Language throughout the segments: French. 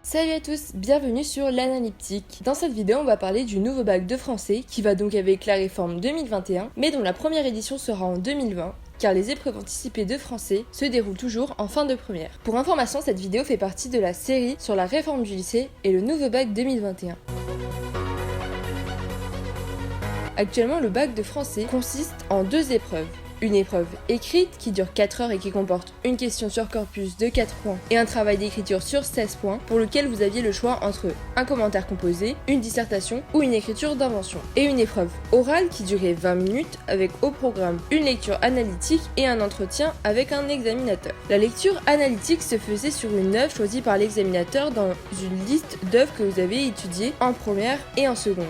Salut à tous, bienvenue sur l'analyptique. Dans cette vidéo, on va parler du nouveau bac de français qui va donc avec la réforme 2021, mais dont la première édition sera en 2020. Car les épreuves anticipées de français se déroulent toujours en fin de première. Pour information, cette vidéo fait partie de la série sur la réforme du lycée et le nouveau bac 2021. Actuellement, le bac de français consiste en deux épreuves. Une épreuve écrite qui dure 4 heures et qui comporte une question sur corpus de 4 points et un travail d'écriture sur 16 points pour lequel vous aviez le choix entre un commentaire composé, une dissertation ou une écriture d'invention. Et une épreuve orale qui durait 20 minutes avec au programme une lecture analytique et un entretien avec un examinateur. La lecture analytique se faisait sur une œuvre choisie par l'examinateur dans une liste d'œuvres que vous avez étudiées en première et en seconde.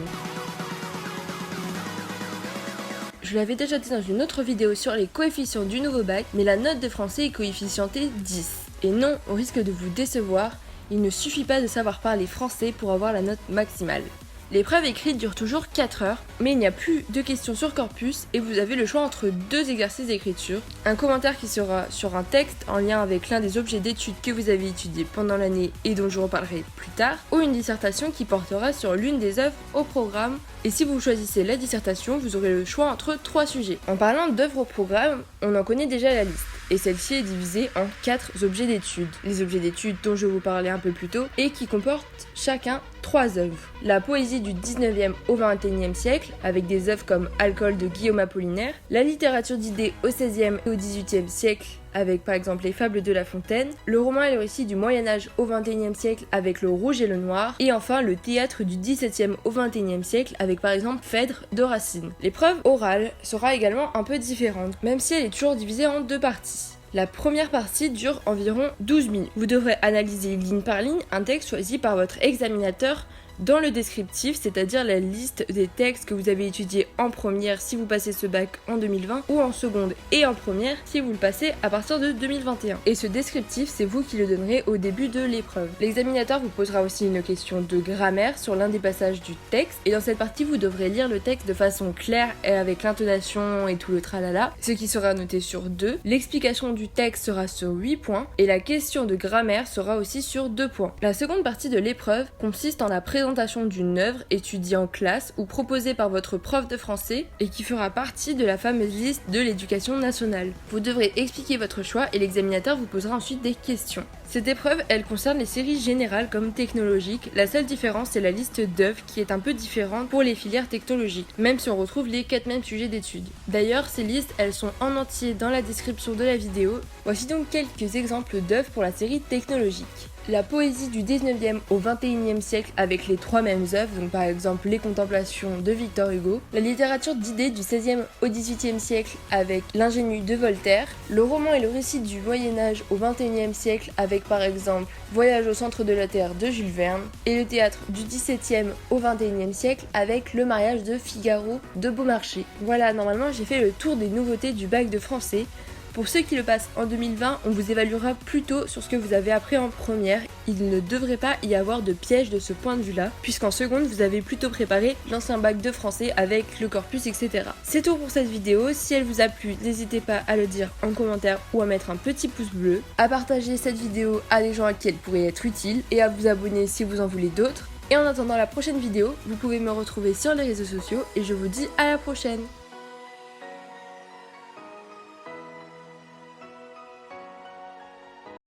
Je l'avais déjà dit dans une autre vidéo sur les coefficients du nouveau bac, mais la note de français est coefficientée 10. Et non, au risque de vous décevoir, il ne suffit pas de savoir parler français pour avoir la note maximale. L'épreuve écrite dure toujours 4 heures, mais il n'y a plus de questions sur corpus et vous avez le choix entre deux exercices d'écriture. Un commentaire qui sera sur un texte en lien avec l'un des objets d'études que vous avez étudiés pendant l'année et dont je reparlerai plus tard, ou une dissertation qui portera sur l'une des œuvres au programme. Et si vous choisissez la dissertation, vous aurez le choix entre 3 sujets. En parlant d'œuvres au programme, on en connaît déjà la liste. Et celle-ci est divisée en 4 objets d'études. Les objets d'études dont je vous parlais un peu plus tôt et qui comportent chacun 3 œuvres. La poésie du 19e au 21e siècle, avec des œuvres comme Alcool de Guillaume Apollinaire, la littérature d'idées au 16e et au 18e siècle, avec par exemple les fables de La Fontaine, le roman et le récit du Moyen-Âge au 21e siècle avec le Rouge et le Noir, et enfin le théâtre du 17e au 21e siècle avec par exemple Phèdre de Racine. L'épreuve orale sera également un peu différente, même si elle est toujours divisée en 2 parties. La première partie dure environ 12 minutes. Vous devrez analyser ligne par ligne un texte choisi par votre examinateur dans le descriptif, c'est-à-dire la liste des textes que vous avez étudiés en première si vous passez ce bac en 2020 ou en seconde et en première si vous le passez à partir de 2021. Et ce descriptif, c'est vous qui le donnerez au début de l'épreuve. L'examinateur vous posera aussi une question de grammaire sur l'un des passages du texte et dans cette partie, vous devrez lire le texte de façon claire et avec l'intonation et tout le tralala, ce qui sera noté sur 2. L'explication du texte sera sur 8 points et la question de grammaire sera aussi sur 2 points. La seconde partie de l'épreuve consiste en la présentation d'une œuvre étudiée en classe ou proposée par votre prof de français et qui fera partie de la fameuse liste de l'éducation nationale. Vous devrez expliquer votre choix et l'examinateur vous posera ensuite des questions. Cette épreuve, elle concerne les séries générales comme technologiques. La seule différence, c'est la liste d'œuvres qui est un peu différente pour les filières technologiques, même si on retrouve les 4 mêmes sujets d'études. D'ailleurs, ces listes, elles sont en entier dans la description de la vidéo. Voici donc quelques exemples d'œuvres pour la série technologique. La poésie du 19e au 21e siècle avec les 3 mêmes œuvres, donc par exemple les Contemplations de Victor Hugo, la littérature d'idées du 16e au 18e siècle avec l'Ingénu de Voltaire, le roman et le récit du Moyen-Âge au 21e siècle avec par exemple Voyage au centre de la Terre de Jules Verne, et le théâtre du 17e au 21e siècle avec Le mariage de Figaro de Beaumarchais. Voilà, normalement j'ai fait le tour des nouveautés du bac de français. Pour ceux qui le passent en 2020, on vous évaluera plutôt sur ce que vous avez appris en première. Il ne devrait pas y avoir de piège de ce point de vue-là, puisqu'en seconde, vous avez plutôt préparé l'ancien bac de français avec le corpus, etc. C'est tout pour cette vidéo. Si elle vous a plu, n'hésitez pas à le dire en commentaire ou à mettre un petit pouce bleu, à partager cette vidéo à des gens à qui elle pourrait être utile et à vous abonner si vous en voulez d'autres. Et en attendant la prochaine vidéo, vous pouvez me retrouver sur les réseaux sociaux et je vous dis à la prochaine.